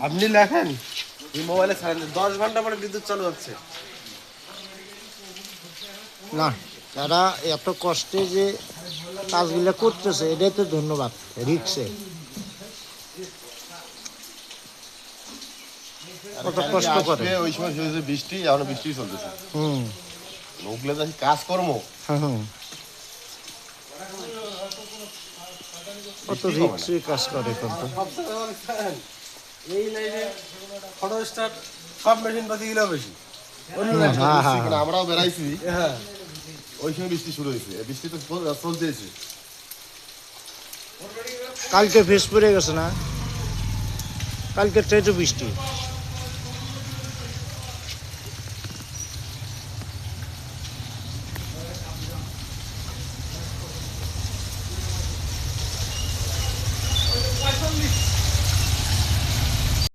আপনি লেখেন এই মোবাইলে 10 ঘন্টা পরে বিদ্যুৎ চালু হচ্ছে না, তারা এত কষ্টে যে কাজগুলো করতেছে এটাই তো ধন্যবাদ রিক্সে। কত কষ্ট করে ওই সময় বৃষ্টি, এখন বৃষ্টি চলতেছে। লোকগুলো তো কাজকর্ম কত রিক্সে কাজ করে কিন্তু। এই লাইনে ফটোস্টার সব মেশিন পাতি গুলো বেশি। আমরাও বেড়াইছি, হ্যাঁ ওই সময় বৃষ্টি শুরু হয়েছে, বৃষ্টি তো চলতেছে। কালকে ফেস পড়ে গেছে না, কালকে তো বৃষ্টি।